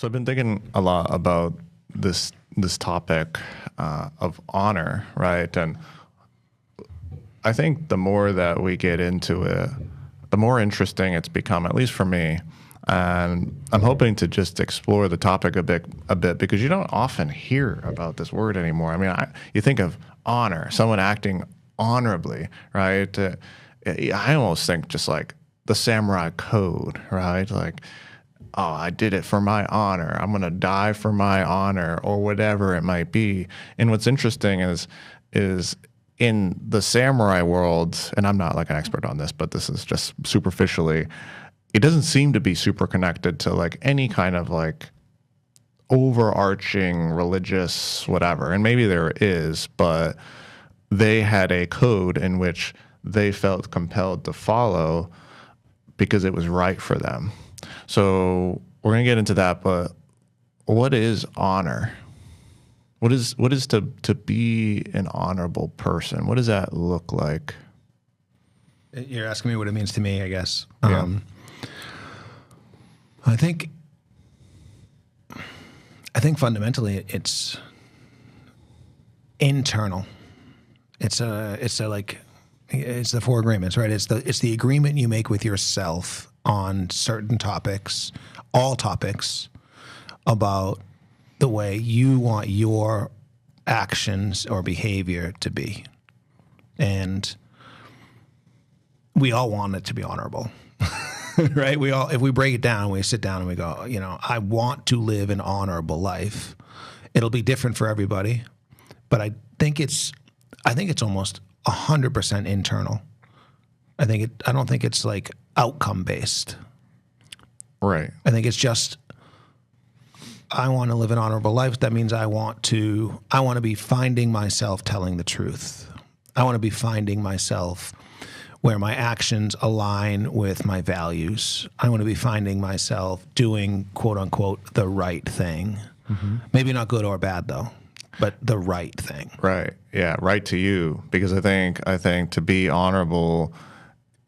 So I've been thinking a lot about this topic of honor, right? And I think the more that we get into it, the more interesting it's become, at least for me. And I'm hoping to just explore the topic a bit because you don't often hear about this word anymore. I mean, you think of honor, someone acting honorably, right? I almost think just like the samurai code, right? Like, oh, I did it for my honor. I'm going to die for my honor, or whatever it might be. And what's interesting is in the samurai world, and I'm not like an expert on this, but this is just superficially, it doesn't seem to be super connected to like any kind of like overarching religious whatever. And maybe there is, but they had a code in which they felt compelled to follow because it was right for them. So we're going to get into that, but what is honor? What is to be an honorable person? What does that look like? You're asking me what it means to me, I guess. Yeah. I think fundamentally it's internal. It's the four agreements, right? It's the agreement you make with yourself on certain topics, all topics, about the way you want your actions or behavior to be. And we all want it to be honorable. Right? If we break it down, we sit down and we go, I want to live an honorable life. It'll be different for everybody, but I think it's almost 100% internal. I don't think it's like outcome based. Right. I think it's just, I want to live an honorable life. That means I want to be finding myself telling the truth. I want to be finding myself where my actions align with my values. I want to be finding myself doing, quote unquote, the right thing. Mm-hmm. Maybe not good or bad though, but the right thing. Right. Yeah. Right to you. Because I think to be honorable,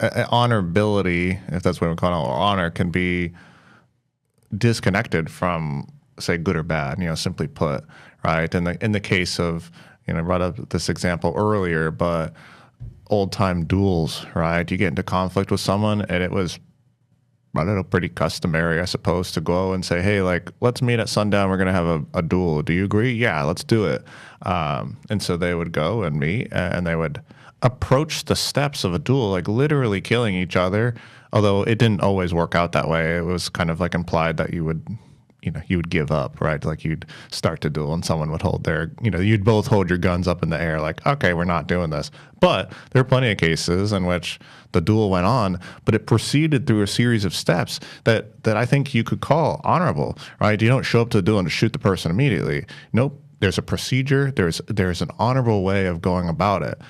honorability, if that's what we call it, or honor, can be disconnected from, say, good or bad, simply put, right? And in the case of, I brought up this example earlier, but old-time duels, right? You get into conflict with someone, and it was, I don't know, pretty customary, I suppose, to go and say, hey, like, let's meet at sundown. We're going to have a duel. Do you agree? Yeah, let's do it. And so they would go and meet, and they would approach the steps of a duel, like literally killing each other, although it didn't always work out that way. It was kind of like implied that you would give up, right? Like you'd start to duel and someone would hold you'd both hold your guns up in the air like, okay, we're not doing this. But there are plenty of cases in which the duel went on, but it proceeded through a series of steps that I think you could call honorable, right? You don't show up to a duel and shoot the person immediately. Nope. There's a procedure. There's an honorable way of going about it.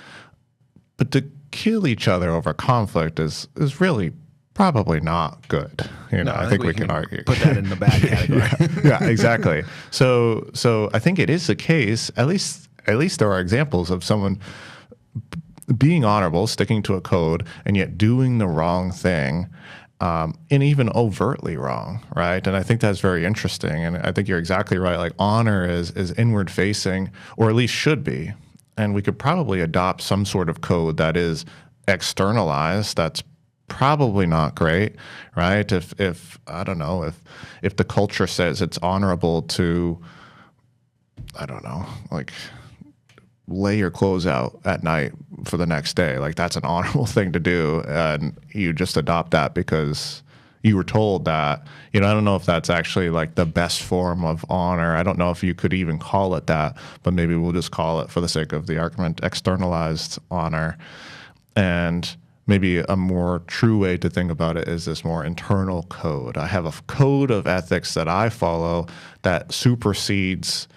But to kill each other over conflict is really probably not good. I think we can argue. Put that in the bad category. yeah, exactly. So I think it is the case, at least there are examples of someone being honorable, sticking to a code, and yet doing the wrong thing, and even overtly wrong, right? And I think that's very interesting. And I think you're exactly right. Like honor is inward facing, or at least should be. And we could probably adopt some sort of code that is externalized, that's probably not great, right? If I don't know, if the culture says it's honorable to, I don't know, like lay your clothes out at night for the next day, like that's an honorable thing to do, and you just adopt that because you were told that. I don't know if that's actually like the best form of honor. I don't know if you could even call it that, but maybe we'll just call it, for the sake of the argument, externalized honor. And maybe a more true way to think about it is this more internal code. I have a code of ethics that I follow that supersedes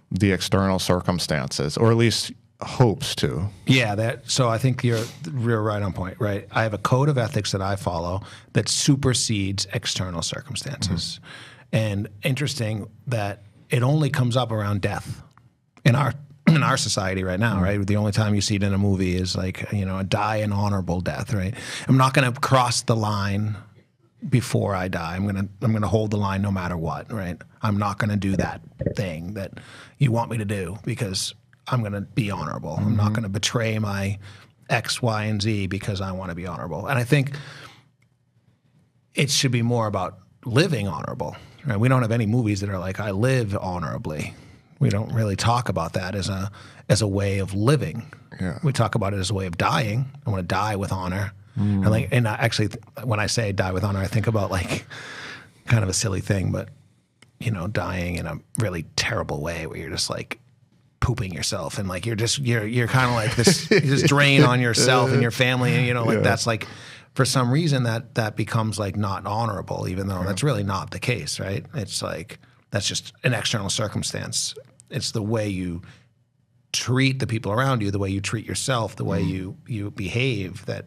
the external circumstances, or at least hopes to. Yeah, so I think you're right on point, right? I have a code of ethics that I follow that supersedes external circumstances. Mm-hmm. And interesting that it only comes up around death in our society right now, right? The only time you see it in a movie is like, die an honorable death, right? I'm not going to cross the line before I die. I'm gonna hold the line no matter what, right? I'm not gonna do that thing that you want me to do because I'm gonna be honorable. I'm not gonna betray my X, Y, and Z because I want to be honorable. And I think it should be more about living honorable. Right? We don't have any movies that are like, I live honorably. We don't really talk about that as a way of living. Yeah. We talk about it as a way of dying. I want to die with honor. And actually, when I say die with honor, I think about like kind of a silly thing, but dying in a really terrible way where you're just like pooping yourself and like you're kind of like this drain on yourself and your family, and that's like for some reason that becomes like not honorable, even though that's really not the case, right? It's like that's just an external circumstance. It's the way you treat the people around you, the way you treat yourself, the way you behave that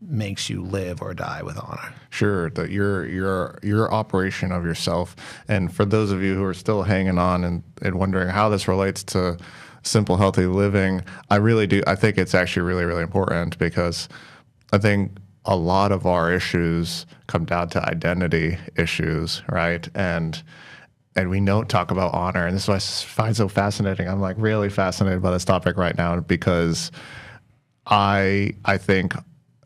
makes you live or die with honor. Sure, that your operation of yourself. And for those of you who are still hanging on and wondering how this relates to simple, healthy living, I really do. I think it's actually really, really important because I think a lot of our issues come down to identity issues, right? And we don't talk about honor. And this is what I find so fascinating. I'm like really fascinated by this topic right now because I think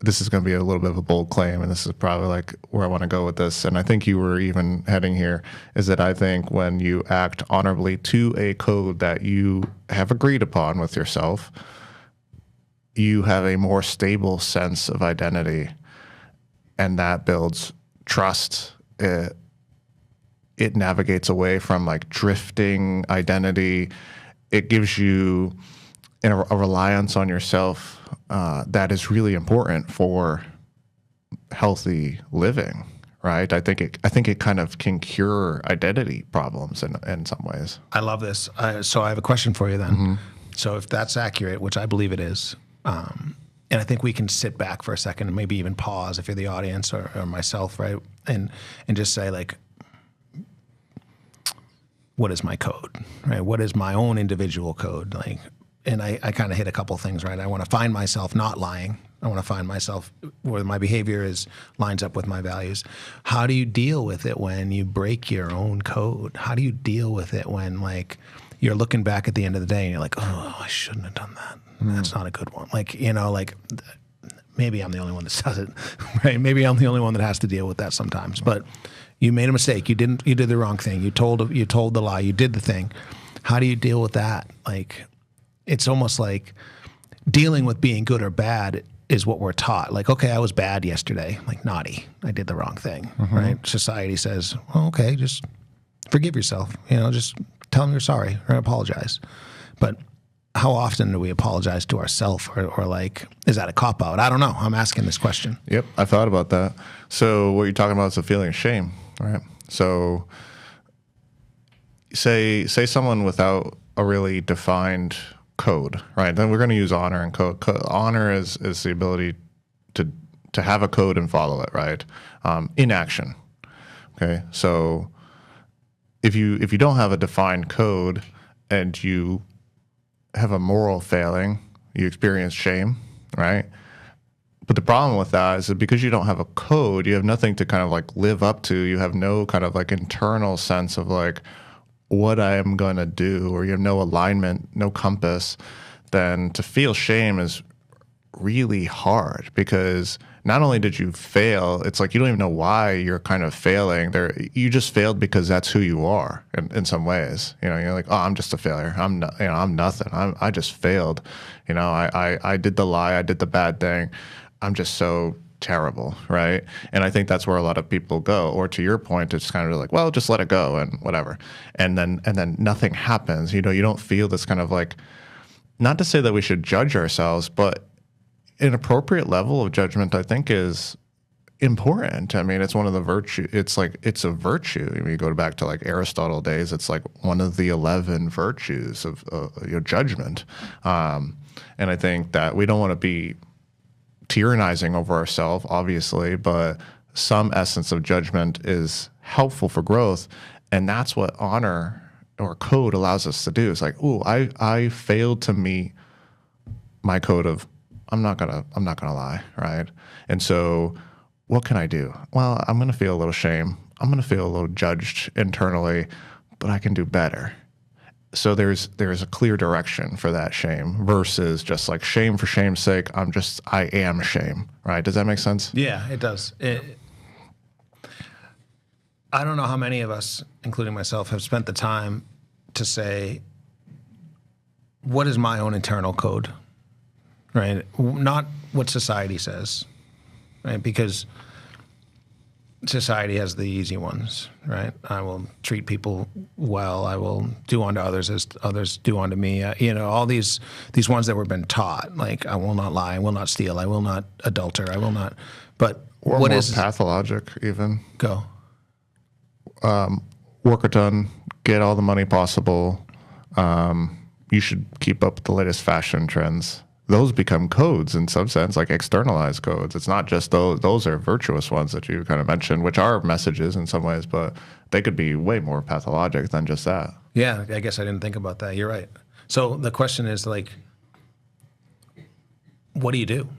this is going to be a little bit of a bold claim, and this is probably like where I want to go with this. And I think you were even heading here, is that I think when you act honorably to a code that you have agreed upon with yourself, you have a more stable sense of identity, and that builds trust. It navigates away from like drifting identity. It gives you a reliance on yourself that is really important for healthy living, right? I think it kind of can cure identity problems in some ways. I love this. So I have a question for you then. So if that's accurate, which I believe it is, and I think we can sit back for a second and maybe even pause if you're the audience or myself, right? And just say like, what is my code, right? What is my own individual code? Like, and I kind of hit a couple things, right? I want to find myself not lying. I want to find myself where my behavior lines up with my values. How do you deal with it when you break your own code? How do you deal with it when like you're looking back at the end of the day and you're like, oh, I shouldn't have done that. That's not a good one. Like, like maybe I'm the only one that does it, right? Maybe I'm the only one that has to deal with that sometimes. But you made a mistake. You did the wrong thing. You told the lie. You did the thing. How do you deal with that? Like, it's almost like dealing with being good or bad is what we're taught. Like, okay, I was bad yesterday, like naughty. I did the wrong thing, right? Society says, well, okay, just forgive yourself. Just tell them you're sorry or apologize. But how often do we apologize to ourselves or like, is that a cop-out? I don't know. I'm asking this question. Yep, I thought about that. So what you're talking about is a feeling of shame, right? So say someone without a really defined code, right? Then we're going to use honor and code. Honor is the ability to have a code and follow it, right? In action. Okay, so if you don't have a defined code and you have a moral failing, you experience shame, right? But the problem with that is that because you don't have a code, you have nothing to kind of like live up to. You have no kind of like internal sense of like what I am going to do, or you have no alignment, no compass. Then to feel shame is really hard because not only did you fail, it's like you don't even know why you're kind of failing. You just failed because that's who you are in some ways. You're like, oh, I'm just a failure. I'm not, I'm nothing. I just failed. I did the lie. I did the bad thing. I'm just so terrible, right? And I think that's where a lot of people go. Or to your point, it's kind of like, well, just let it go and whatever. And then nothing happens. You don't feel this kind of like, not to say that we should judge ourselves, but an appropriate level of judgment, I think, is important. I mean, it's one of the virtue. It's like it's a virtue. I mean, you go back to like Aristotle days. It's like one of the 11 virtues of judgment. And I think that we don't want to be tyrannizing over ourselves, obviously, but some essence of judgment is helpful for growth, and that's what honor or code allows us to do. It's like, ooh, I failed to meet my code of I'm not gonna lie, right? And so what can I do? Well, I'm going to feel a little shame. I'm going to feel a little judged internally, but I can do better. So there's a clear direction for that shame versus just like shame for shame's sake. I am shame, right? Does that make sense? Yeah, it does. I don't know how many of us, including myself, have spent the time to say, what is my own internal code, right? Not what society says, right? Because society has the easy ones, right? I will treat people well. I will do unto others as others do unto me. All these ones that we've been taught, like I will not lie, I will not steal, I will not adulter, I will not. But Or what more is pathologic even? go? Work a ton, get all the money possible. You should keep up with the latest fashion trends. Those become codes in some sense, like externalized codes. It's not just those. Those are virtuous ones that you kind of mentioned, which are messages in some ways, but they could be way more pathologic than just that. Yeah, I guess I didn't think about that. You're right. So the question is like, what do you do?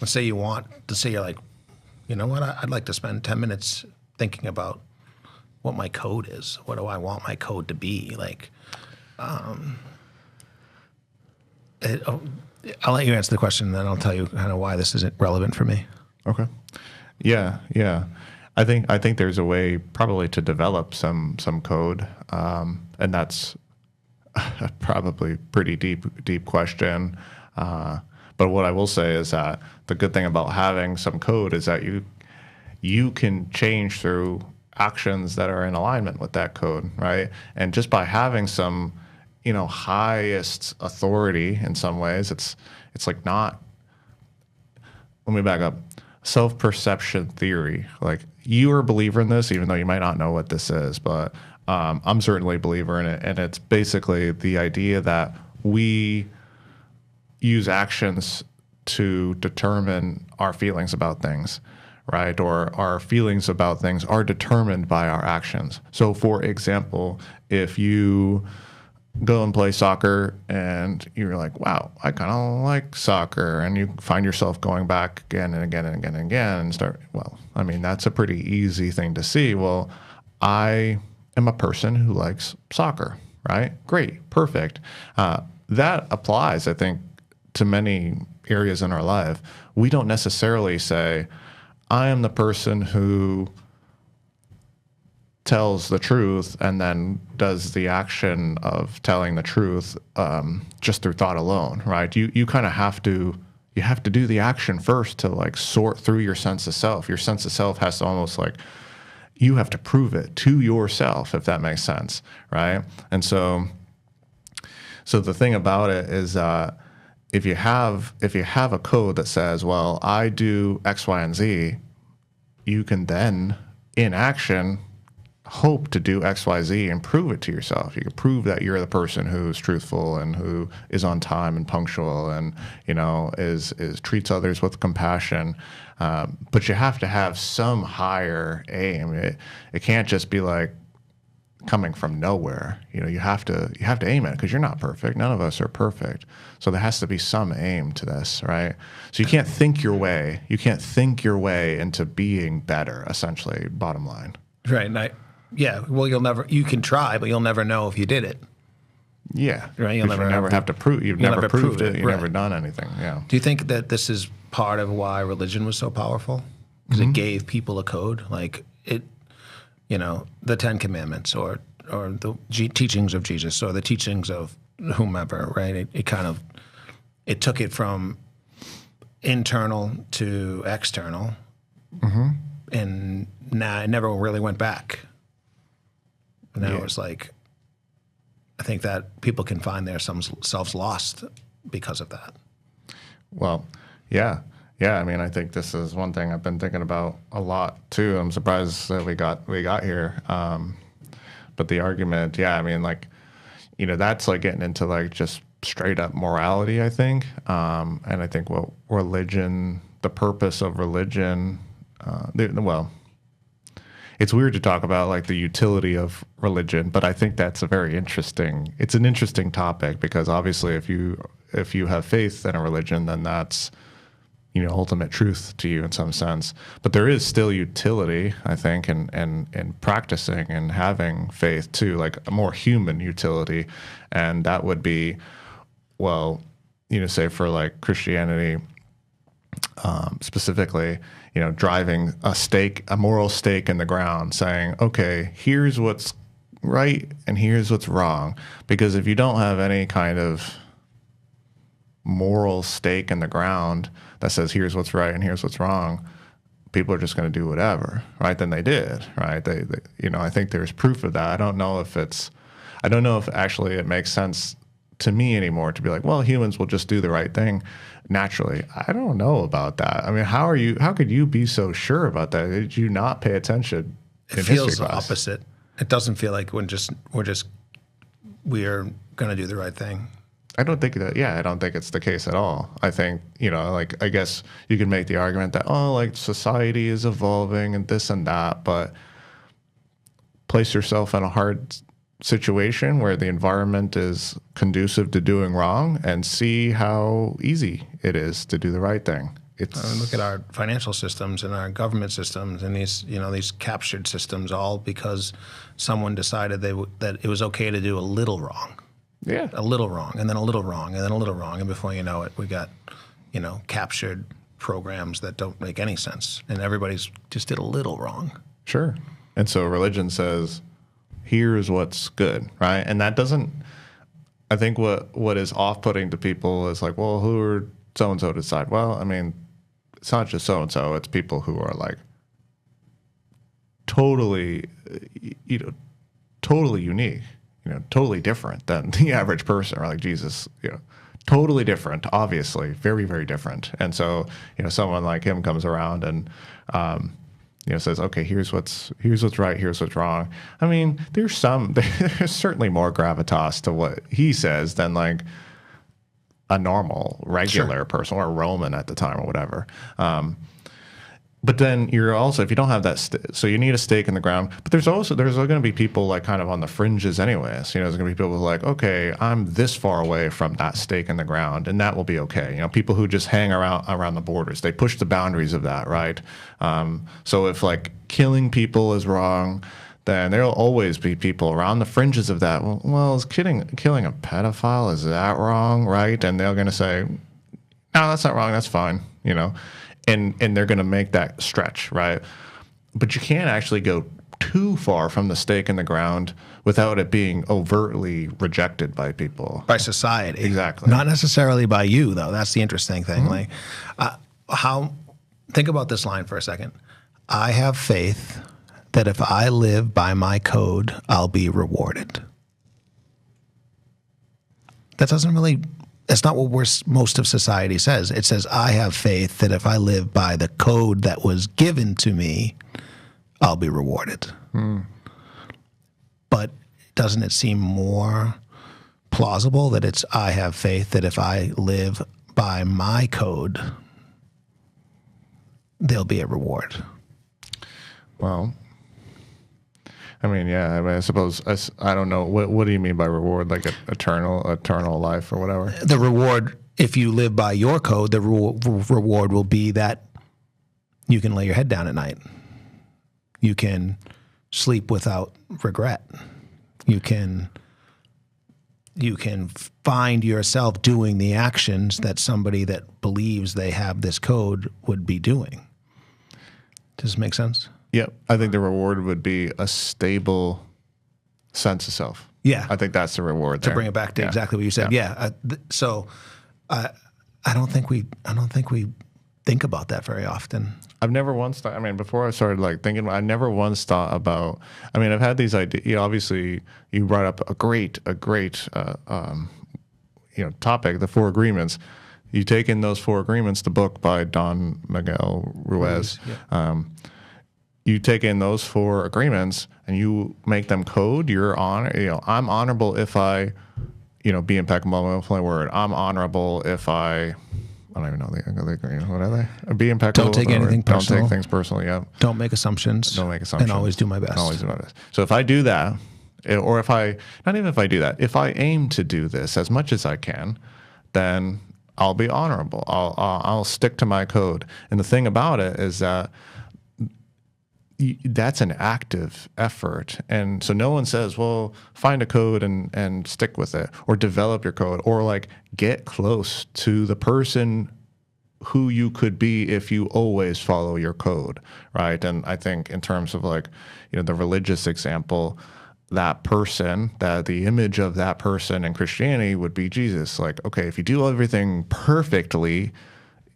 Let's say you're like, you know what? I'd like to spend 10 minutes thinking about what my code is. What do I want my code to be? Like, I'll let you answer the question, and then I'll tell you kind of why this isn't relevant for me. Okay. Yeah. I think there's a way probably to develop some code, and that's probably pretty deep question. But what I will say is that the good thing about having some code is that you can change through actions that are in alignment with that code, right? And just by having some, highest authority in some ways, it's like not. Let me back up. Self-perception theory. Like you are a believer in this, even though you might not know what this is, but I'm certainly a believer in it. And it's basically the idea that we use actions to determine our feelings about things, right? Or our feelings about things are determined by our actions. So, for example, if you go and play soccer and you're like, wow, I kind of like soccer, and you find yourself going back again and again and again and again and start, that's a pretty easy thing to see. Well, I am a person who likes soccer, right? Great, perfect. That applies, I think, to many areas in our life. We don't necessarily say, I am the person who tells the truth and then does the action of telling the truth just through thought alone, right? You kind of have to do the action first to like sort through your sense of self. Your sense of self has to almost like, you have to prove it to yourself, if that makes sense, right? And so the thing about it is if you have a code that says, well, I do X, Y, and Z, you can then in action hope to do X, Y, Z and prove it to yourself. You can prove that you're the person who's truthful and who is on time and punctual and, is treats others with compassion. But you have to have some higher aim. It can't just be like coming from nowhere. You have to aim at it because you're not perfect. None of us are perfect. So there has to be some aim to this, right? So you can't think your way. You can't think your way into being better, essentially, bottom line. Right. Well, you can try, but you'll never know if you did it. Yeah. Right. You'll never have to prove. You've never proved it. You've never done anything. Yeah. Do you think that this is part of why religion was so powerful? Because it gave people a code, like it, the 10 Commandments or the teachings of Jesus or the teachings of whomever, right? It took it from internal to external, and now it never really went back. And now it's like, I think that people can find themselves lost because of that. Well, yeah. I think this is one thing I've been thinking about a lot too. I'm surprised that we got here. But the argument, that's like getting into like just straight up morality, I think. And I think what religion, the purpose of religion, it's weird to talk about like the utility of religion, but I think that's it's an interesting topic because obviously if you have faith in a religion, then that's ultimate truth to you in some sense. But there is still utility, I think, in practicing and having faith too, like a more human utility. And that would be, well, say for like Christianity specifically, driving a moral stake in the ground, saying, okay, here's what's right and here's what's wrong. Because if you don't have any kind of moral stake in the ground that says here's what's right and here's what's wrong, people are just going to do whatever, right? Then they did, right? They I think there's proof of that. I don't know if actually it makes sense to me anymore to be like, well, humans will just do the right thing naturally. I don't know about that. I mean, how could you be so sure about that? Did you not pay attention in history class? It feels the opposite. It doesn't feel like we are going to do the right thing. I don't think that. Yeah, I don't think it's the case at all. I think like I guess you could make the argument that like society is evolving and this and that, but place yourself in a hard situation where the environment is conducive to doing wrong and see how easy it is to do the right thing. Look at our financial systems and our government systems and these captured systems, all because someone decided that it was okay to do a little wrong. Yeah. A little wrong, and then a little wrong, and then a little wrong. And before you know it, we got, captured programs that don't make any sense. And everybody's just did a little wrong. Sure. And so religion says, here's what's good, right? And that doesn't, I think what is off-putting to people is like, well, who are so-and-so to decide? Well, I mean, it's not just so-and-so. It's people who are like totally, totally unique. Totally different than the average person, or like Jesus, totally different, obviously, very, very different. And so, someone like him comes around and, says, okay, here's what's right, here's what's wrong. I mean, there's certainly more gravitas to what he says than like a normal, regular person or a Roman at the time or whatever. But then you're also, if you don't have that, so you need a stake in the ground. But there's going to be people like kind of on the fringes anyways. There's going to be people who are like, okay, I'm this far away from that stake in the ground, and that will be okay. People who just hang around the borders, they push the boundaries of that, right? So if like killing people is wrong, then there'll always be people around the fringes of that. Well, is killing a pedophile, is that wrong, right? And they're going to say, no, that's not wrong, that's fine, And they're going to make that stretch, right? But you can't actually go too far from the stake in the ground without it being overtly rejected by people. By society. Exactly. Not necessarily by you, though. That's the interesting thing. Mm-hmm. Think about this line for a second. I have faith that if I live by my code, I'll be rewarded. That doesn't really... That's not what most of society says. It says, I have faith that if I live by the code that was given to me, I'll be rewarded. But doesn't it seem more plausible that it's, I have faith that if I live by my code, there'll be a reward? Well, I mean, yeah. I mean, I suppose I don't know. What do you mean by reward? Like eternal life or whatever? The reward, if you live by your code, the reward will be that you can lay your head down at night. You can sleep without regret. You can find yourself doing the actions that somebody that believes they have this code would be doing. Does it make sense? Yep. I think the reward would be a stable sense of self. Yeah. I think that's the reward there. To bring it back to exactly what you said. Yeah. So I don't think we think about that very often. I've never once thought, I mean, before I started like thinking, I never once thought about, I mean, I've had these ideas, obviously you brought up a great topic, the Four Agreements. You take in those Four Agreements, the book by Don Miguel Ruiz. Yeah. You take in those four agreements and you make them code. You're I'm honorable if I, be impeccable with my word. I'm honorable if I don't even know what are they? Be impeccable. Don't take anything personal. Don't take things personally. Yeah. Don't make assumptions. And always do my best. Always do my best. So if I do that, or if I, not even if I do that, if I aim to do this as much as I can, then I'll be honorable. I'll stick to my code. And the thing about it is that that's an active effort. And so no one says, well, find a code and stick with it, or develop your code, or like get close to the person who you could be if you always follow your code, right? And I think in terms of like, the religious example, that person, that the image of that person in Christianity would be Jesus. Like, okay, if you do everything perfectly,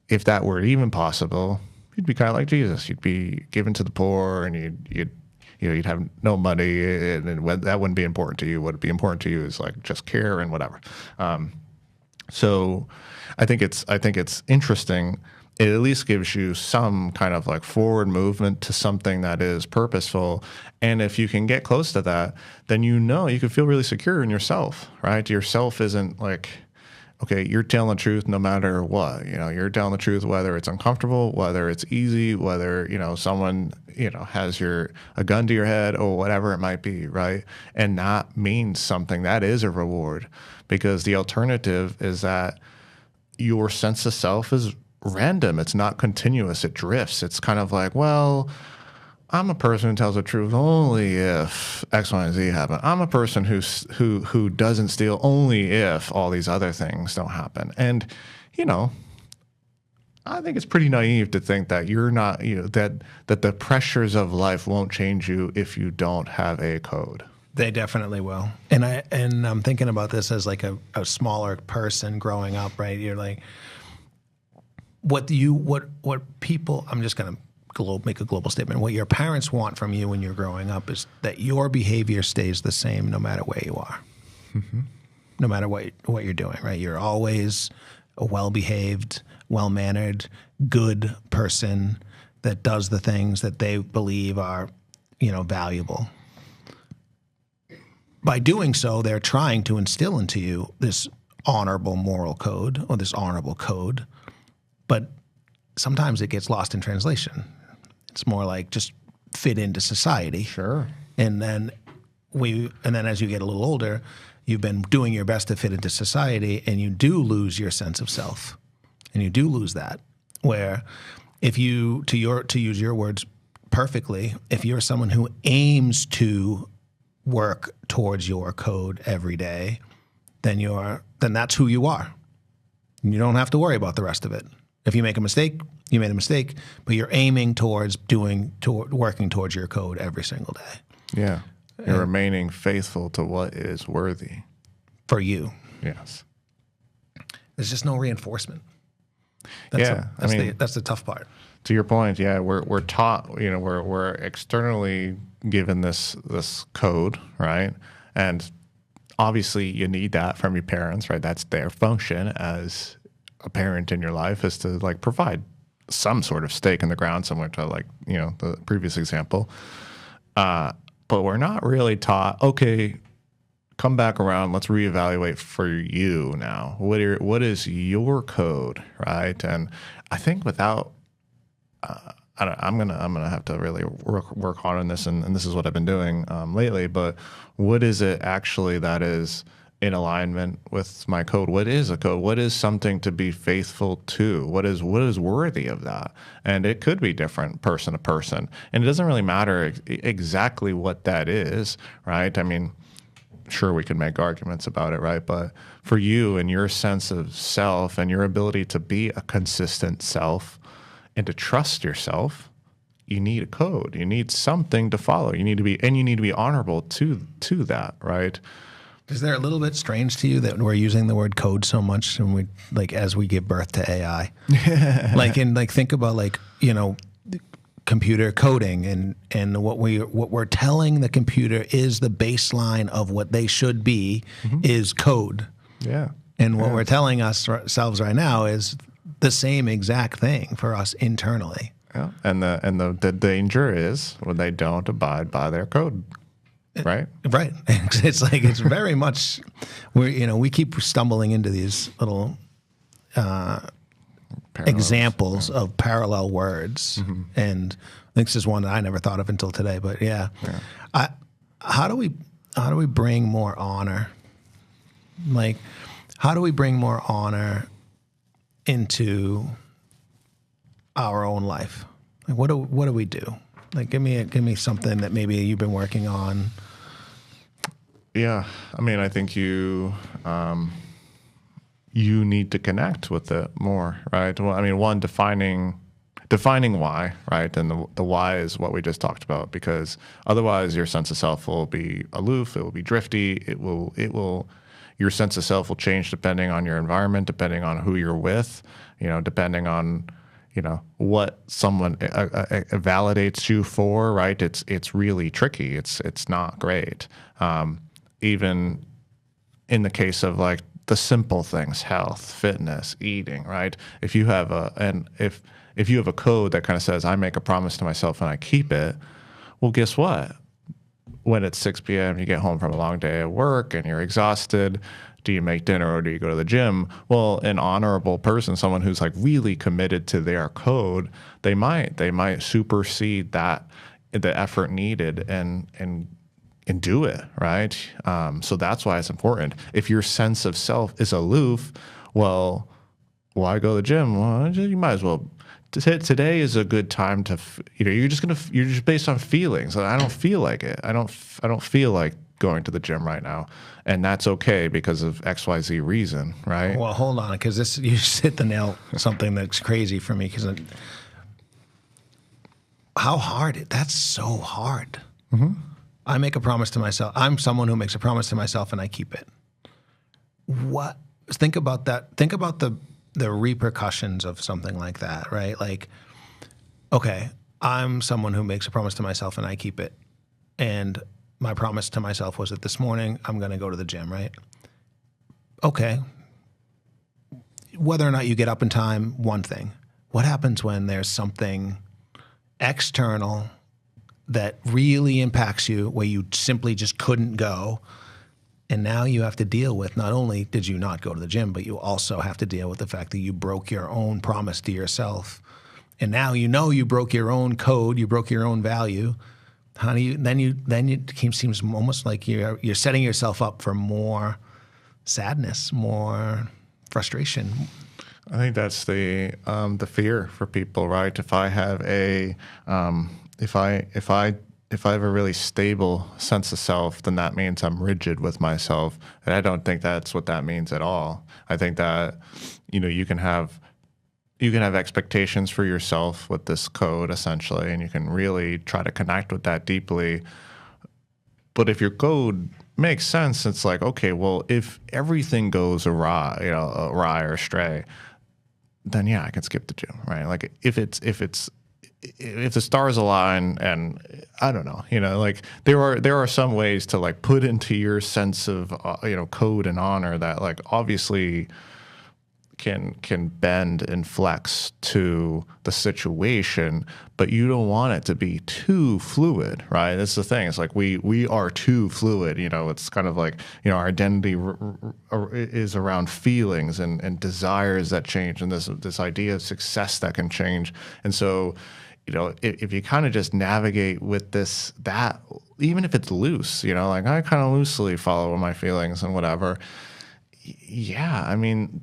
if that were even possible, you'd be kind of like Jesus. You'd be given to the poor, and you'd have no money, and that wouldn't be important to you. What would be important to you is like just care and whatever. So I think it's interesting. It at least gives you some kind of like forward movement to something that is purposeful. And if you can get close to that, then you can feel really secure in yourself, right? Yourself isn't like, okay, you're telling the truth no matter what. You're telling the truth whether it's uncomfortable, whether it's easy, whether, someone, has a gun to your head or whatever it might be, right? And that means something. That is a reward, because the alternative is that your sense of self is random. It's not continuous. It drifts. It's kind of like, well, I'm a person who tells the truth only if X, Y, and Z happen. I'm a person who doesn't steal only if all these other things don't happen. And, I think it's pretty naive to think that you're not, that the pressures of life won't change you if you don't have a code. They definitely will. And I'm thinking about this as like a smaller person growing up, right? You're like, what people, I'm just going to make a global statement. What your parents want from you when you're growing up is that your behavior stays the same no matter where you are, no matter what you're doing, right? You're always a well-behaved, well-mannered, good person that does the things that they believe are, valuable. By doing so, they're trying to instill into you this honorable moral code or this honorable code, but sometimes it gets lost in translation. It's more like just fit into society. Sure. And then as you get a little older, you've been doing your best to fit into society, and you do lose your sense of self. And you do lose that. Where if you, to use your words perfectly, if you're someone who aims to work towards your code every day, then that's who you are. And you don't have to worry about the rest of it. If you make a mistake, you made a mistake, but you're aiming towards working towards your code every single day. Yeah. You're remaining faithful to what is worthy. For you. Yes. There's just no reinforcement. That's the tough part. To your point, yeah, we're taught, we're externally given this code, right? And obviously you need that from your parents, right? That's their function as a parent in your life, is to like provide some sort of stake in the ground, similar to like, the previous example. But we're not really taught, okay, come back around, let's reevaluate for you now. What is your code, right? And I think without, I'm gonna have to really work hard on this, and this is what I've been doing lately. But what is it actually that is in alignment with my code? What is a code? What is something to be faithful to? What is worthy of that? And it could be different person to person, and it doesn't really matter exactly what that is, right? I mean, sure, we could make arguments about it, right? But for you and your sense of self and your ability to be a consistent self and to trust yourself, you need a code. You need something to follow. You need to be honorable to that, right? Is there a little bit strange to you that we're using the word code so much, and as we give birth to AI? Think about computer coding and what we're telling the computer is the baseline of what they should be is code. Yeah. And what we're telling ourselves right now is the same exact thing for us internally. Yeah. And the danger is when they don't abide by their code. Right. Right. It's very much we keep stumbling into these little examples of parallel words, and I think this is one that I never thought of until today. But how do we bring more honor? Like, how do we bring more honor into our own life? Like, what do we do? Like, give me something that maybe you've been working on. Yeah, I mean, I think you need to connect with it more, right? Well, I mean, one, defining why, right? And the why is what we just talked about, because otherwise your sense of self will be aloof, it will be drifty, your sense of self will change depending on your environment, depending on who you're with, depending on, what someone validates you for, right? It's really tricky. It's not great. Even in the case of like the simple things, health, fitness, eating, right? If you have if you have a code that kind of says, I make a promise to myself and I keep it, well, guess what? When it's 6 p.m., you get home from a long day at work and you're exhausted. Do you make dinner or do you go to the gym? Well, an honorable person, someone who's like really committed to their code, they might supersede the effort needed and do it, right? So that's why it's important. If your sense of self is aloof, well, why go to the gym? Well, you might as well. Today is a good time to, you're just based on feelings. I don't feel like it. I don't feel like going to the gym right now, and that's okay because of XYZ reason, right? Well, hold on, because you just hit the nail. Something that's crazy for me, because how hard that's so hard. Mm-hmm. I make a promise to myself. I'm someone who makes a promise to myself and I keep it. What? Think about that. Think about the repercussions of something like that, right? Like, okay, I'm someone who makes a promise to myself and I keep it. And my promise to myself was that this morning I'm going to go to the gym, right? Okay. Whether or not you get up in time, one thing. What happens when there's something external that really impacts you where you simply just couldn't go? And now you have to deal with, not only did you not go to the gym, but you also have to deal with the fact that you broke your own promise to yourself. And now you broke your own code, you broke your own value. How do you, then it seems almost like you're setting yourself up for more sadness, more frustration. I think that's the fear for people, right? If I have if I have a really stable sense of self, then that means I'm rigid with myself. And I don't think that's what that means at all. I think that, you can have expectations for yourself with this code essentially, and you can really try to connect with that deeply. But if your code makes sense, it's like, okay, well, if everything goes awry, or astray, then yeah, I can skip the gym, right? Like if the stars align, and I don't know, like there are some ways to like put into your sense of code and honor that like obviously can bend and flex to the situation, but you don't want it to be too fluid, right? That's the thing. It's like we are too fluid. It's kind of like our identity is around feelings and desires that change, and this idea of success that can change, and so. If you kind of just navigate with that, even if it's loose, like I kind of loosely follow my feelings and whatever. Yeah, I mean,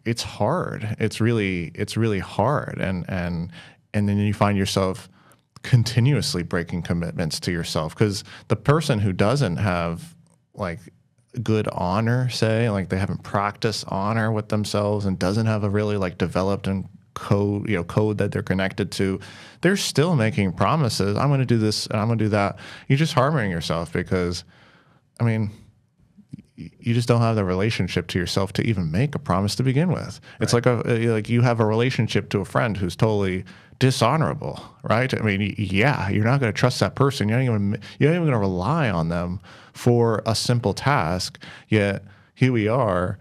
it's hard. It's really hard. And then you find yourself continuously breaking commitments to yourself, because the person who doesn't have like good honor, say, like they haven't practiced honor with themselves and doesn't have a really like developed and code that they're connected to, they're still making promises. I'm going to do this and I'm going to do that. You're just harming yourself, because, I mean, you just don't have the relationship to yourself to even make a promise to begin with. It's like you have a relationship to a friend who's totally dishonorable, right? I mean, yeah, you're not going to trust that person. You're not even going to rely on them for a simple task. Yet here we are,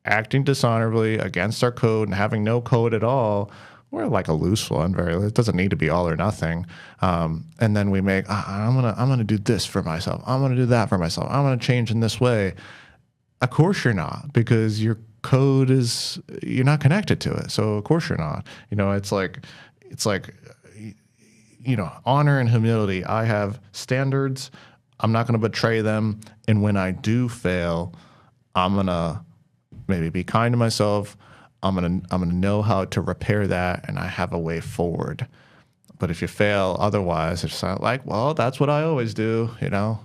acting dishonorably against our code and having no code at all. We're like a loose one. It doesn't need to be all or nothing. And then we make, I'm gonna do this for myself. I'm gonna do that for myself. I'm gonna change in this way. Of course you're not, because your code you're not connected to it. So of course you're not. It's like honor and humility. I have standards. I'm not gonna betray them. And when I do fail, I'm gonna maybe be kind to myself. I'm gonna know how to repair that, and I have a way forward. But if you fail otherwise, it's not like, well, that's what I always do, you know?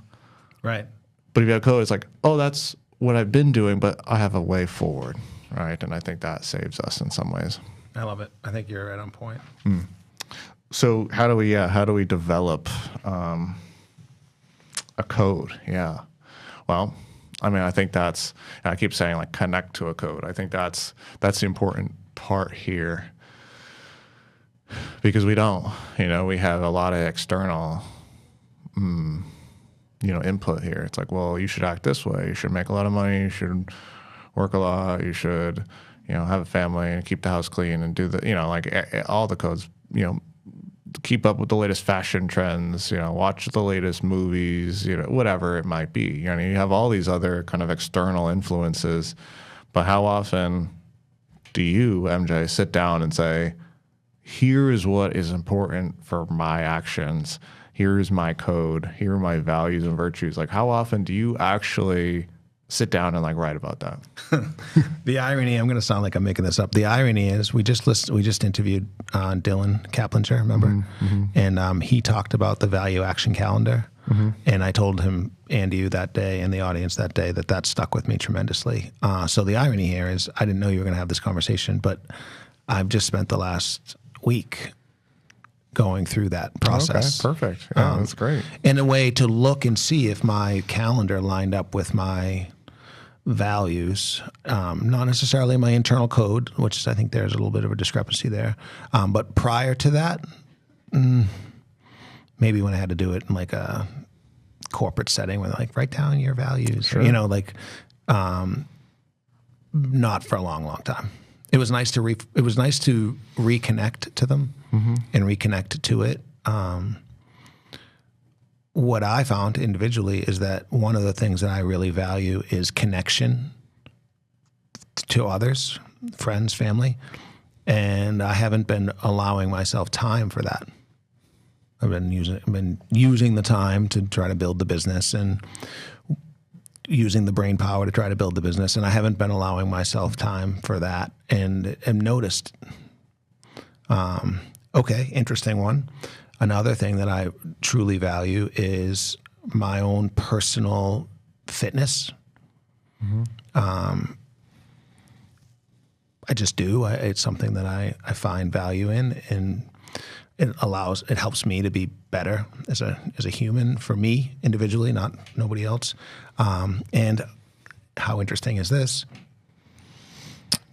Right. But if you have code, it's like, oh, that's what I've been doing, but I have a way forward, right? And I think that saves us in some ways. I love it. I think you're right on point. So how do we develop a code? Yeah. Well, I mean, I think I keep saying like connect to a code. I think that's the important part here. Because we don't, we have a lot of external, input here. It's like, well, you should act this way. You should make a lot of money. You should work a lot. You should, have a family and keep the house clean and do all the codes, keep up with the latest fashion trends, watch the latest movies, whatever it might be. You have all these other kind of external influences. But how often do you, MJ, sit down and say, here is what is important for my actions. Here is my code. Here are my values and virtues. Like, how often do you actually sit down and write about that? The irony, I'm going to sound like I'm making this up. The irony is we just interviewed Dylan Kaplinger, remember? Mm-hmm. And he talked about the value action calendar. Mm-hmm. And I told him and you that day and the audience that day that stuck with me tremendously. So the irony here is I didn't know you were going to have this conversation, but I've just spent the last week going through that process. Okay, perfect. Yeah, that's great. In a way to look and see if my calendar lined up with my values, not necessarily my internal code, which I think there's a little bit of a discrepancy there. But prior to that, maybe when I had to do it in a corporate setting where write down your values, sure. Not for a long, long time. It was nice to reconnect to them and reconnect to it. What I found individually is that one of the things that I really value is connection to others, friends, family, and I haven't been allowing myself time for that. I've been using the time to try to build the business and using the brain power to try to build the business, and I haven't been allowing myself time for that, and noticed. Okay, interesting one. Another thing that I truly value is my own personal fitness. Mm-hmm. I just do. It's something that I find value in, and it helps me to be better as a human, for me individually, not nobody else. And how interesting is this?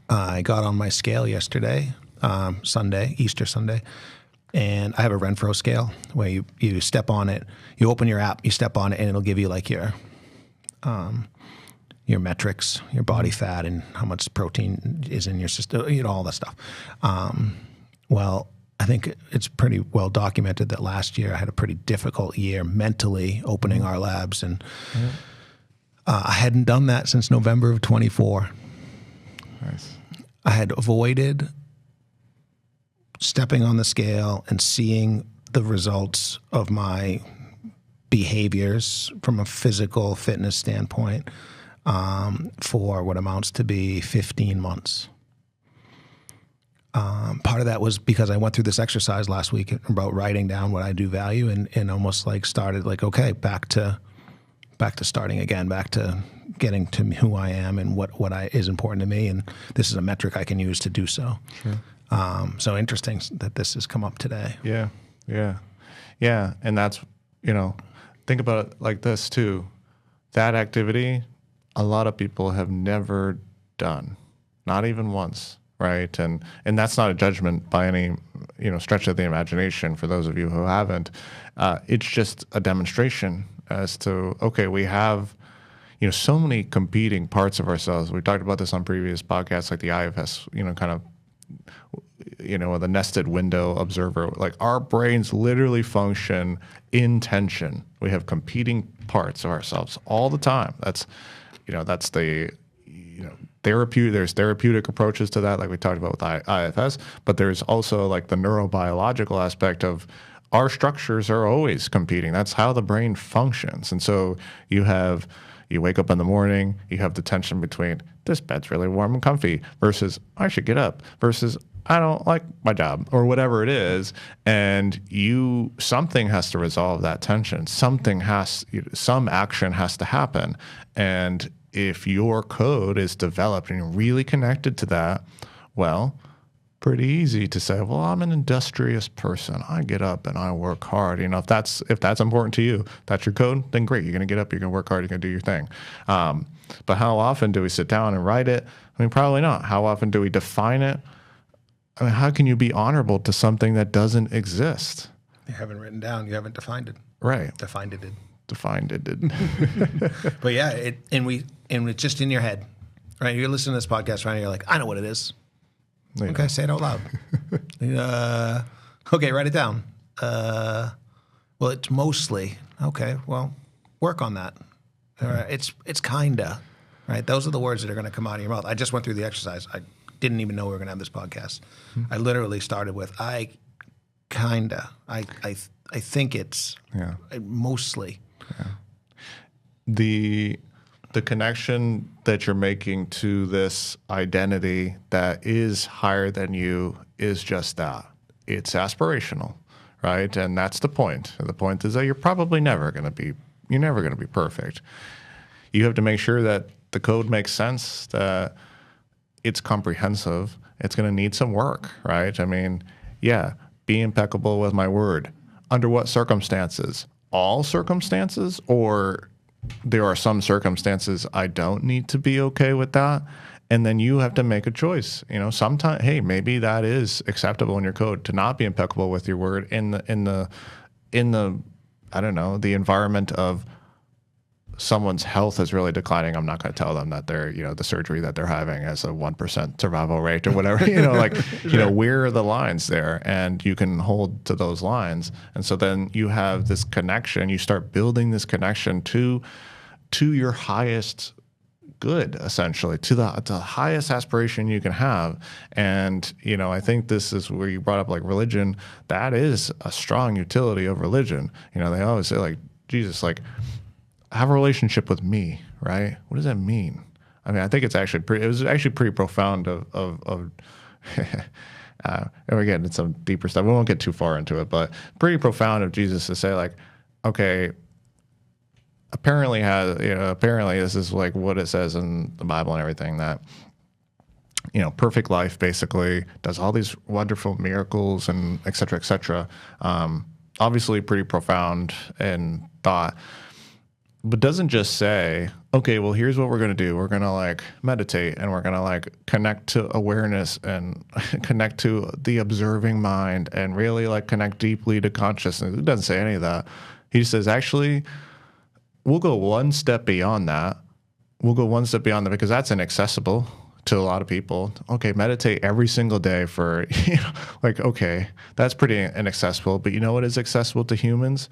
I got on my scale yesterday, Easter Sunday, and I have a Renfro scale where you step on it, you open your app, you step on it, and it'll give you your metrics, your body fat, and how much protein is in your system, all that stuff. Well, I think it's pretty well documented that last year I had a pretty difficult year mentally opening our labs, and I hadn't done that since November of 24. Nice. I had avoided stepping on the scale and seeing the results of my behaviors from a physical fitness standpoint for what amounts to be 15 months. Part of that was because I went through this exercise last week about writing down what I do value, and almost started okay, back to starting again, back to getting to who I am and what is important to me, and this is a metric I can use to do so. Sure. So interesting that this has come up today. Yeah. And that's, think about it like this too. That activity, a lot of people have never done, not even once, right? And that's not a judgment by any, stretch of the imagination for those of you who haven't. It's just a demonstration as to, okay, we have, so many competing parts of ourselves. We talked about this on previous podcasts, like the IFS, kind of, the nested window observer. Like, our brains literally function in tension. We have competing parts of ourselves all the time. That's the, therapeutic. There's therapeutic approaches to that, like we talked about with IFS. But there's also the neurobiological aspect of our structures are always competing. That's how the brain functions. And so you have, You wake up in the morning, you have the tension between this bed's really warm and comfy versus I should get up versus I don't like my job or whatever it is. And something has to resolve that tension. Some action has to happen. And if your code is developed and you're really connected to that, well, pretty easy to say, well, I'm an industrious person. I get up and I work hard. If that's important to you, that's your code, then great. You're going to get up, you're going to work hard, you're going to do your thing. But how often do we sit down and write it? I mean, probably not. How often do we define it? I mean, how can you be honorable to something that doesn't exist? You haven't written down. You haven't defined it. Right. Defined it. But yeah, it's just in your head, right? You're listening to this podcast, right? And you're like, I know what it is. Okay, say it out loud. Okay, write it down. Well, it's mostly okay. Well, work on that. All right, it's kinda right. Those are the words that are going to come out of your mouth. I just went through the exercise. I didn't even know we were going to have this podcast. I literally started with I kinda. I think it's mostly. Yeah. The connection that you're making to this identity that is higher than you is just that. It's aspirational, right? And that's the point. The point is that you're never going to be perfect. You have to make sure that the code makes sense, that it's comprehensive. It's going to need some work, right? I mean, yeah, be impeccable with my word. Under what circumstances? All circumstances, or there are some circumstances I don't need to be okay with that, and then you have to make a choice. Sometimes, hey, maybe that is acceptable in your code to not be impeccable with your word in the I don't know, the environment of someone's health is really declining. I'm not going to tell them that the surgery that they're having has a 1% survival rate or whatever. Where are the lines there? And you can hold to those lines. And so then you have this connection. You start building this connection to your highest good, essentially, to the highest aspiration you can have. And, I think this is where you brought up like religion. That is a strong utility of religion. They always say like, Jesus, like, have a relationship with me, right? What does that mean? I mean, I think it was actually pretty profound and again, it's some deeper stuff. We won't get too far into it, but pretty profound of Jesus to say like, okay, apparently this is like what it says in the Bible and everything, that, perfect life basically does all these wonderful miracles and et cetera, et cetera. Obviously pretty profound in thought. But doesn't just say, okay, well, here's what we're going to do. We're going to like meditate and we're going to like connect to awareness and connect to the observing mind and really like connect deeply to consciousness. It doesn't say any of that. He says, actually, we'll go one step beyond that. Because that's inaccessible to a lot of people. Okay, meditate every single day for, okay, that's pretty inaccessible. But you know what is accessible to humans?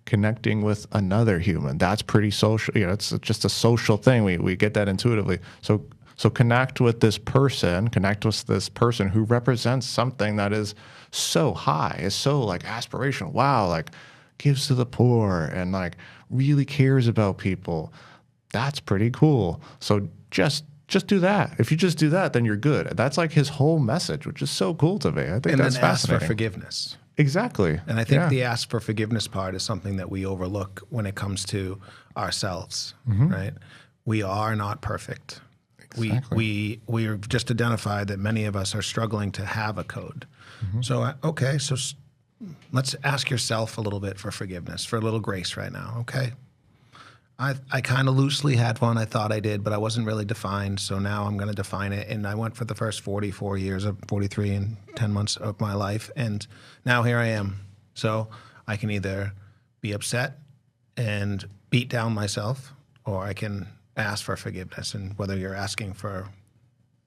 Connecting with another human. That's pretty social. It's just a social thing. We get that intuitively. So connect with this person who represents something that is so high, is so like aspirational. Wow, like gives to the poor and like really cares about people. That's pretty cool. So just do that. If you just do that, then you're good. That's like his whole message, which is so cool to me. I think that's fascinating. And then ask for forgiveness. Exactly. And I think the ask for forgiveness part is something that we overlook when it comes to ourselves, right? We are not perfect. Exactly. We've just identified that many of us are struggling to have a code. So, so let's ask yourself a little bit for forgiveness, for a little grace right now, okay? I kind of loosely had one. I thought I did, but I wasn't really defined. So now I'm going to define it. And I went for the first 44 years of 43 and 10 months of my life. And now here I am. So I can either be upset and beat down myself, or I can ask for forgiveness. And whether you're asking from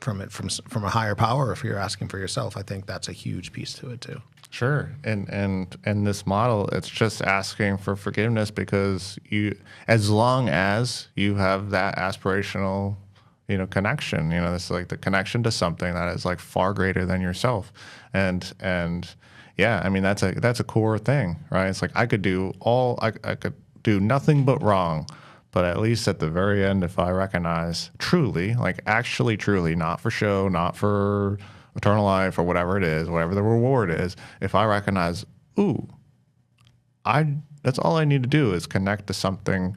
a higher power, or if you're asking for yourself, I think that's a huge piece to it too. Sure. And this model, it's just asking for forgiveness because as long as you have that aspirational, connection, it's like the connection to something that is like far greater than yourself. And yeah, I mean, that's a core thing, right? It's like I could do nothing but wrong, But at least at the very end, if I recognize truly, like actually truly, not for show, not for eternal life or whatever it is, whatever the reward is, if I recognize, ooh, that's all I need to do is connect to something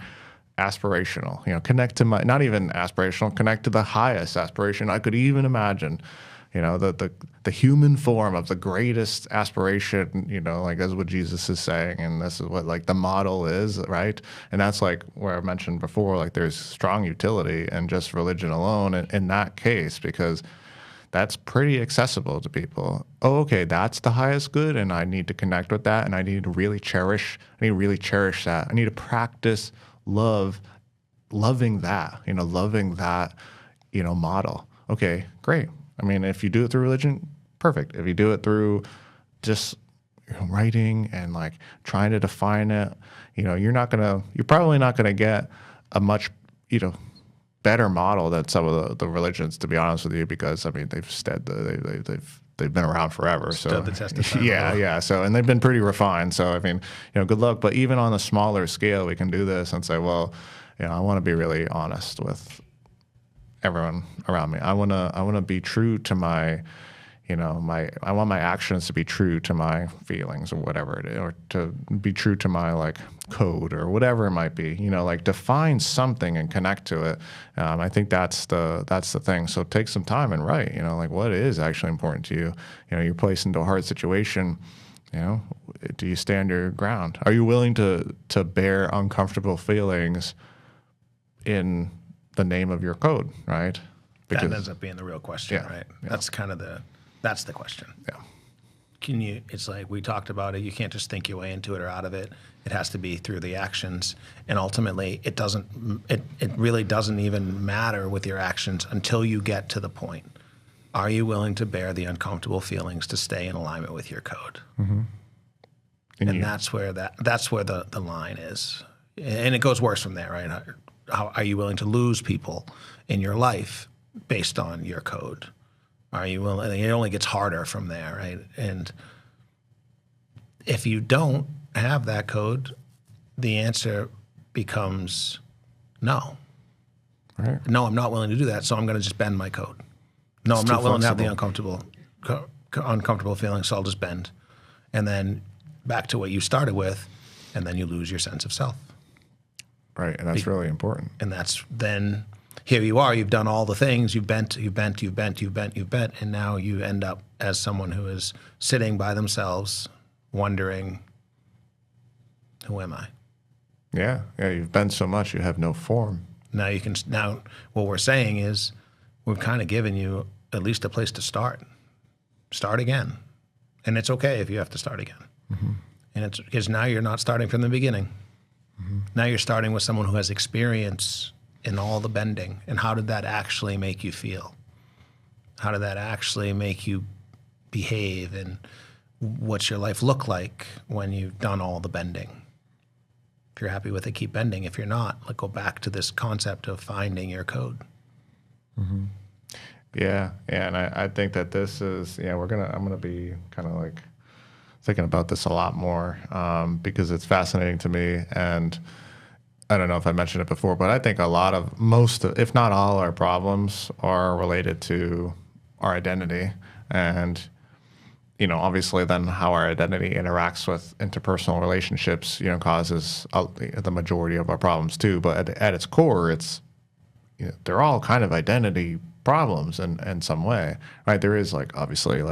aspirational, connect to my, not even aspirational, connect to the highest aspiration I could even imagine, the human form of the greatest aspiration, like that's what Jesus is saying. And this is what like the model is, right? And that's like where I mentioned before, like there's strong utility in just religion alone in that case, because that's pretty accessible to people. Oh, okay, that's the highest good, and I need to connect with that, and I need to really cherish that. I need to practice loving that, model. Okay, great. I mean, if you do it through religion, perfect. If you do it through just writing and like trying to define it, you're probably not gonna get a much, better model than some of the religions, to be honest with you, because I mean they've been around forever. So the test of time. yeah. So, and they've been pretty refined. So I mean, good luck. But even on a smaller scale, we can do this and say, well, I want to be really honest with everyone around me. I want to be true to my, I want my actions to be true to my feelings or whatever it is, or to be true to my like code or whatever it might be, like define something and connect to it. I think that's the thing. So take some time and write, like what is actually important to you. You're placed into a hard situation. Do you stand your ground? Are you willing to bear uncomfortable feelings in the name of your code, right? Because that ends up being the real question, right? Yeah. That's the question. Yeah. It's like we talked about it, you can't just think your way into it or out of it. It has to be through the actions. And ultimately it really doesn't even matter with your actions until you get to the point. Are you willing to bear the uncomfortable feelings to stay in alignment with your code? Mm-hmm. And that's where the line is. And it goes worse from there, right? How are you willing to lose people in your life based on your code? Are you willing? It only gets harder from there, right? And if you don't have that code, the answer becomes no. Right. No, I'm not willing to do that, so I'm going to just bend my code. No, I'm not willing to have the uncomfortable feelings, so I'll just bend. And then back to what you started with, and then you lose your sense of self. Right, and that's really important. And that's then here you are, you've done all the things, you've bent, and now you end up as someone who is sitting by themselves wondering, who am I? Yeah, you've bent so much you have no form. Now what we're saying is we've kind of given you at least a place to start. Start again. And it's okay if you have to start again. Mm-hmm. And it's because now you're not starting from the beginning. Mm-hmm. Now you're starting with someone who has experience in all the bending. And how did that actually make you feel? How did that actually make you behave? And what's your life look like when you've done all the bending? If you're happy with it, keep bending. If you're not, go back to this concept of finding your code. Mm-hmm. Yeah, and I think that this is, I'm gonna be kind of like thinking about this a lot more because it's fascinating to me. And I don't know if I mentioned it before, but I think most, if not all, our problems are related to our identity. And, obviously then how our identity interacts with interpersonal relationships, causes the majority of our problems too. But at its core, it's, they're all kind of identity problems in some way, right? There is obviously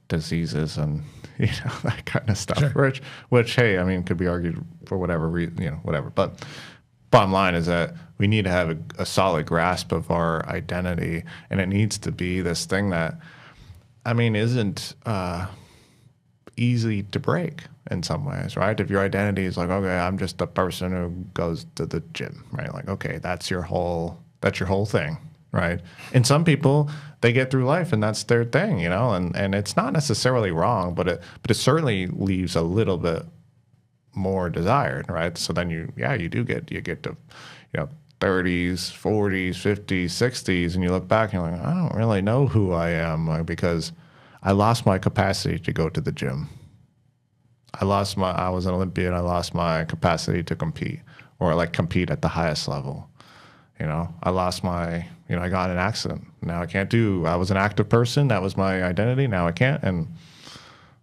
diseases and that kind of stuff, sure. which hey, I mean, could be argued for whatever reason, whatever. But bottom line is that we need to have a solid grasp of our identity, and it needs to be this thing that, I mean, isn't easy to break in some ways, right? If your identity is okay, I'm just a person who goes to the gym, right? Okay, that's your whole thing. Right. And some people, they get through life and that's their thing, and it's not necessarily wrong, but it certainly leaves a little bit more desired. Right. So then you get to, 30s, 40s, 50s, 60s, and you look back and you're like, I don't really know who I am because I lost my capacity to go to the gym. I was an Olympian. I lost my capacity to compete. or like compete at the highest level. You know, I lost my, you know, I got in an accident. Now I can't do, I was an active person. That was my identity. Now I can't. And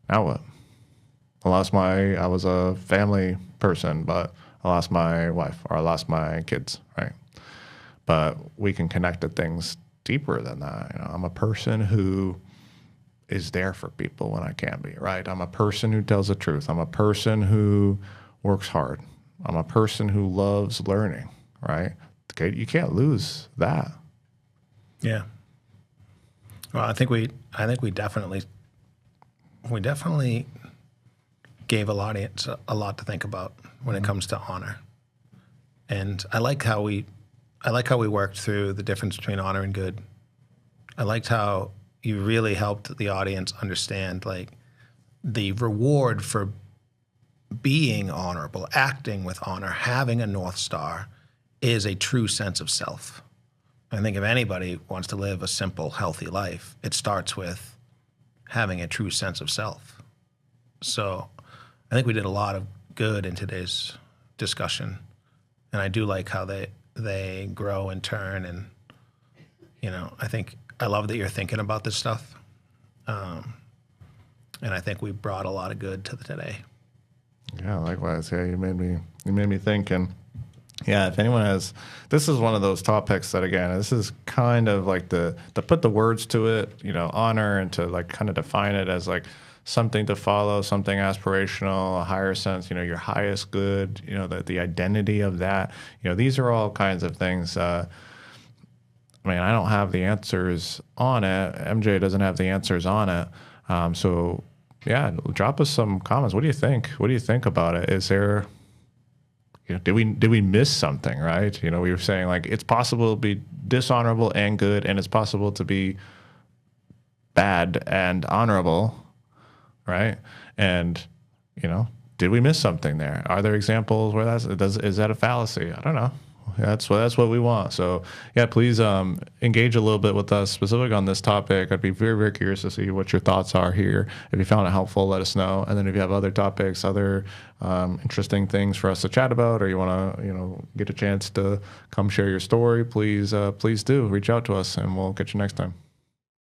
now what? I was a family person, but I lost my wife or I lost my kids, right? But we can connect to things deeper than that. You know, I'm a person who is there for people when I can't be, right? I'm a person who tells the truth. I'm a person who works hard. I'm a person who loves learning, right? Okay, you can't lose that. Yeah. Well, I think we definitely gave a audience a lot to think about when it comes to honor. And I like how we worked through the difference between honor and good. I liked how you really helped the audience understand like the reward for being honorable, acting with honor, having a North Star is a true sense of self. I think if anybody wants to live a simple, healthy life, it starts with having a true sense of self. So I think we did a lot of good in today's discussion. And I do like how they grow and turn. And, you know, I love that you're thinking about this stuff. And I think we brought a lot of good to today. Yeah, likewise. Yeah, you made me think. And yeah, if anyone has, this is one of those topics that, again, this is kind of like to put the words to it, you know, honor, and to like kind of define it as like something to follow, something aspirational, a higher sense, you know, your highest good, you know, the identity of that. You know, these are all kinds of things. I mean, I don't have the answers on it. MJ doesn't have the answers on it. So yeah, drop us some comments. What do you think? What do you think about it? Is there, you know, did we miss something, right? You know, we were saying like it's possible to be dishonorable and good, and it's possible to be bad and honorable, right? And, you know, did we miss something there? Are there examples where is that a fallacy? I don't know. That's what we want. So yeah, please engage a little bit with us specific on this topic. I'd be very, very curious to see what your thoughts are here. If you found it helpful, let us know. And then if you have other topics, other interesting things for us to chat about, or you want to, you know, get a chance to come share your story, please do reach out to us, and we'll get you next time.